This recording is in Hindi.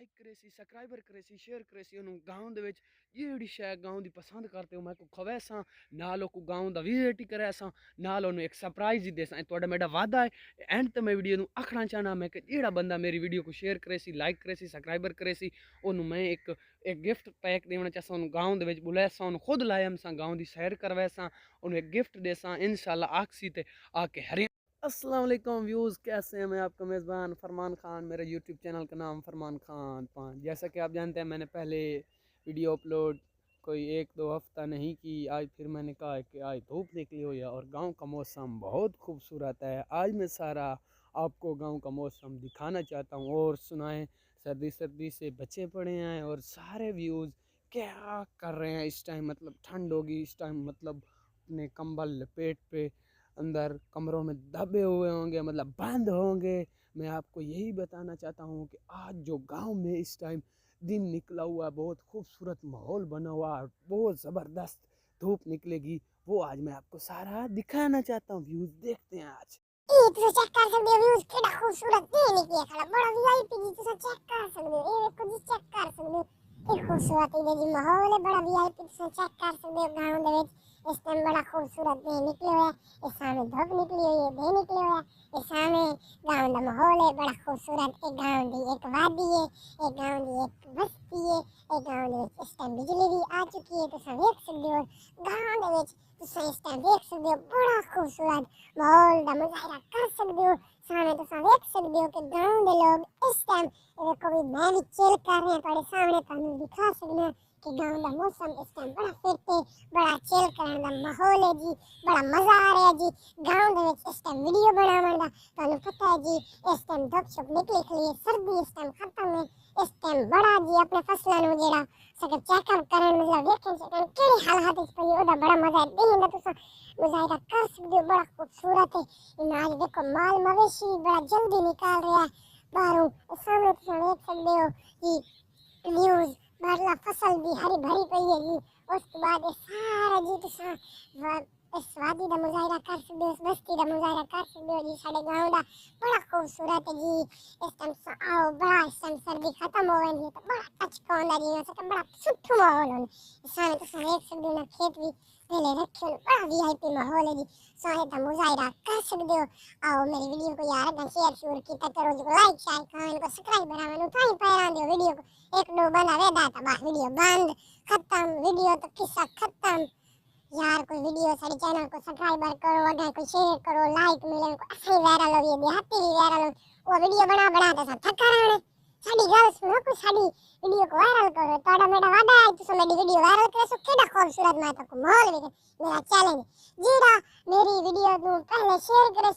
लाइक करे सी सब्सक्राइबर करे सी शेयर करे सी उन्होंने गाँव दे विच जेड़ी शै गाँव दी पसंद करते हो मैं को खवे सा नाल को गाँव दा विजिट ही करे सा नाल उन्हें एक सरप्राइज ही दे सा थोड़ा मेरा वादा है एंड तो मैं वीडियो आखना चाहना मैं कि जेड़ा बंदा मेरी वीडियो को शेयर करे सी लाइक करे सी सब्सक्राइबर करे सी उन्होंने मैं एक गिफ्ट पैक देना चाहता उन्होंने गाँव दे विच बुलाया सा उन्होंने खुद लाया सा गाँव दी सैर करवाया सा उन्हें एक गिफ्ट दे सा इंशाल्लाह आखसी ते आके हरी अस्सलाम वालेकुम व्यूज़, कैसे हैं? मैं आपका मेज़बान फरमान ख़ान। मेरे यूट्यूब चैनल का नाम फरमान ख़ान 5। जैसा कि आप जानते हैं मैंने पहले वीडियो अपलोड कोई 1-2 हफ़्ता नहीं की। आज फिर मैंने कहा कि आज धूप निकली हुई है और गांव का मौसम बहुत खूबसूरत है। आज मैं सारा आपको गांव का मौसम दिखाना चाहता हूँ और सुनाएं सर्दी सर्दी से बचे पड़े हैं और सारे व्यूज़ क्या कर रहे हैं इस टाइम। मतलब ठंड होगी इस टाइम, मतलब अपने कंबल लपेट पे अंदर कमरों में दबे हुए होंगे, मतलब बंद होंगे। मैं आपको यही बताना चाहता हूँ कि आज जो गांव में इस टाइम दिन निकला हुआ है, बहुत खूबसूरत माहौल बना हुआ है, बहुत ज़बरदस्त धूप निकलेगी, वो आज मैं आपको सारा दिखाना चाहता हूँ। व्यूज़ देखते हैं आज। तुसा चेक कर सकते हो व्यूज केड़ा खूबसूरत दे निकलिया खड़ा बड़ा वीआईपी जी तुसा चेक कर सकते हो ये देखो जी चेक कर सकते हो ये खूबसूरत इधर जी माहौल है बड़ा वीआईपी तुसा चेक कर सकते हो गांव दे विच इस टाइम बड़ा खूबसूरत दे निकले हुआ है इस सामने धूप निकली हुई है दे निकले हुआ है इस सामने गांव दा माहौल है बड़ा खूबसूरत एक गांव दी एक वादी है एक गांव दी एक बस्ती है एक गांव दे विच इस टाइम बिजली भी आ चुकी है तुसा देख सकते हो गांव दे विच तुसा इस टाइम देख सकते हो बड़ा खूबसूरत माहौल दा मुजाहरा कर सकते हो सामने तुसा देख सकते हो कि गांव दे लोग इस टाइम देखो भी मैं भी चिल कर रहे हैं थोड़े सामने तुहानू दिखा सकना कि गांव दा मौसम इस टाइम बड़ा फिट है बड़ा चिल करने दा माहौल है जी बड़ा मजा आ रहा है जी गांव दे विच इस टाइम वीडियो बनावन दा तुहानू पता है जी इस टाइम धुप छुप निकली खड़ी है सर्दी इस टाइम खत्म है इस टाइम बड़ा जी अपने फसलों नू जेड़ा सके चेकअप करन मतलब देखें सके केड़े हालात विच पई ओदा बड़ा मजा है देखना तुसा मुजाहिरा कर सकते हो बड़ा खूबसूरत है आज देखो माल मवेशी बड़ा जल्दी निकाल रहा है बाहरों सामने तुम देख सकते हो कि न्यूज़ बारला फसल भी हरी भरी पई है जी उसके बाद ये सारा जी तुसा इस वादी दा मुजाहिरा कर सकते हो इस बस्ती दा मुजाहिरा कर सकते हो जी साडे गांव दा बड़ा खूबसूरत है जी इस टाइम आओ बड़ा इस टाइम सर्दी खत्म हो गई तो बड़ा टच होंदा जी सके बड़ा सुठो माहौल होने सामने तुसा देख सकते हो ना खेत भी पहले रखे बड़ा वीआईपी माहौल है जी सारे दा मुजाहिरा कर सकते हो आओ मेरी वीडियो को यार अगर शेयर शूर किया करो जी लाइक शेयर कमेंट को सब्सक्राइब बनावे तो ही पैरा दो वीडियो को एक दो बना वेदा था बस वीडियो बंद खत्म वीडियो तो किस्सा खत्म यार कोई वीडियो सारे चैनल को सब्सक्राइबर करो अगर कोई शेयर करो लाइक मिले को असली वायरल हो ये देहाती भी वायरल हो वो वीडियो बना तो थका रहने साडी गल सुनो को साडी वीडियो को वायरल करो तोड़ा मेरा वादा है तुम मेरी वीडियो वायरल करे सो केड़ा खूबसूरत मैं तो माहौल मेरा चैलेंज जीरा मेरी वीडियो नु पहले शेयर करे